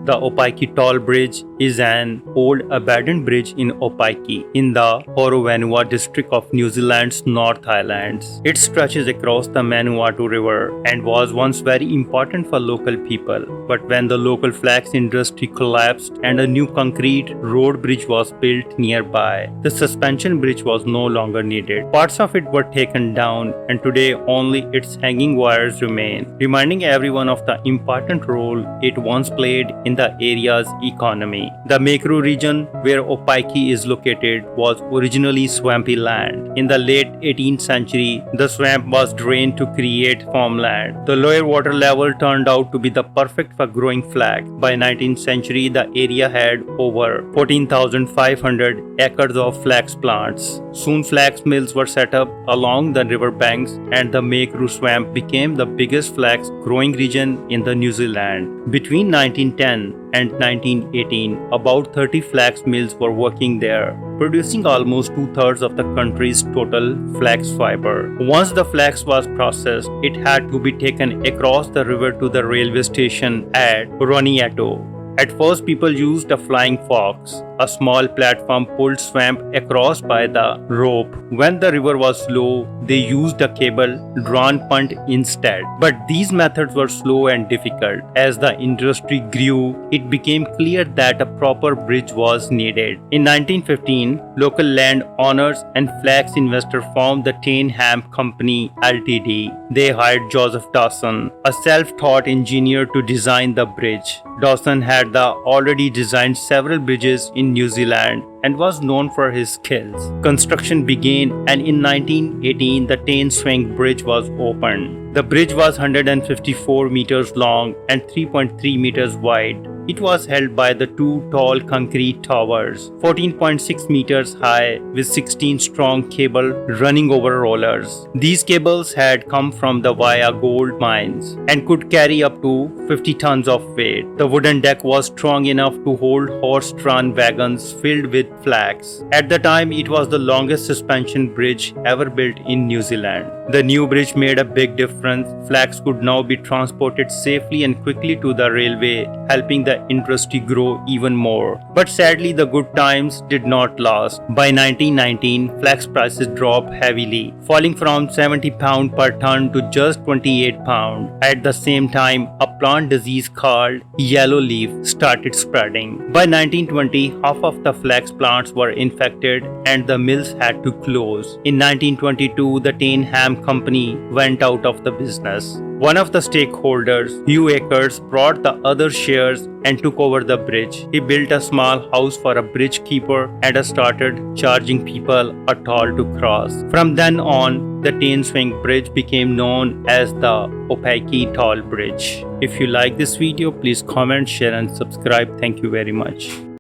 The Opiki Toll Bridge is an old abandoned bridge in Opiki in the Horowhenua district of New Zealand's North Islands. It stretches across the Manawatū River and was once very important for local people. But when the local flax industry collapsed and a new concrete road bridge was built nearby, the suspension bridge was no longer needed. Parts of it were taken down and today only its hanging wires remain, reminding everyone of the important role it once played in the area's economy. The Makerua region, where Opiki is located, was originally swampy land. In the late 18th century, the swamp was drained to create farmland. The lower water level turned out to be the perfect for growing flax. By 19th century, the area had over 14,500 acres of flax plants. Soon flax mills were set up along the river banks and the Makerua Swamp became the biggest flax growing region in the New Zealand. Between 1910 and 1918, about 30 flax mills were working there, producing almost two-thirds of the country's total flax fiber. Once the flax was processed, it had to be taken across the river to the railway station at Rongiotu. At first, people used a flying fox, a small platform pulled swamp across by the rope. When the river was low, they used a cable-drawn punt instead. But these methods were slow and difficult. As the industry grew, it became clear that a proper bridge was needed. In 1915, local landowners and flax investors formed the Tane Company Ltd. They hired Joseph Dawson, a self-taught engineer, to design the bridge. Dawson had already designed several bridges in New Zealand and was known for his skills. Construction began, and in 1918 the Tane Swing Bridge was opened. The bridge was 154 meters long and 3.3 meters wide. It was held by the two tall concrete towers, 14.6 meters high, with 16 strong cable running over rollers. These cables had come from the Waihi gold mines and could carry up to 50 tons of weight. The wooden deck was strong enough to hold horse-drawn wagons filled with flax. At the time, it was the longest suspension bridge ever built in New Zealand. The new bridge made a big difference. Flax could now be transported safely and quickly to the railway, helping the industry grow even more. But sadly, the good times did not last. By 1919, flax prices dropped heavily, falling from £70 per ton to just £28. At the same time, a plant disease called yellow leaf started spreading. By 1920, half of the flax plants were infected and the mills had to close. In 1922, the Tane Company went out of the business. One of the stakeholders, Hugh Akers, brought the other shares and took over the bridge. He built a small house for a bridge keeper and started charging people a toll to cross. From then on, the Tane Swing Bridge became known as the Opiki Toll Bridge. If you like this video, please comment, share and subscribe. Thank you very much.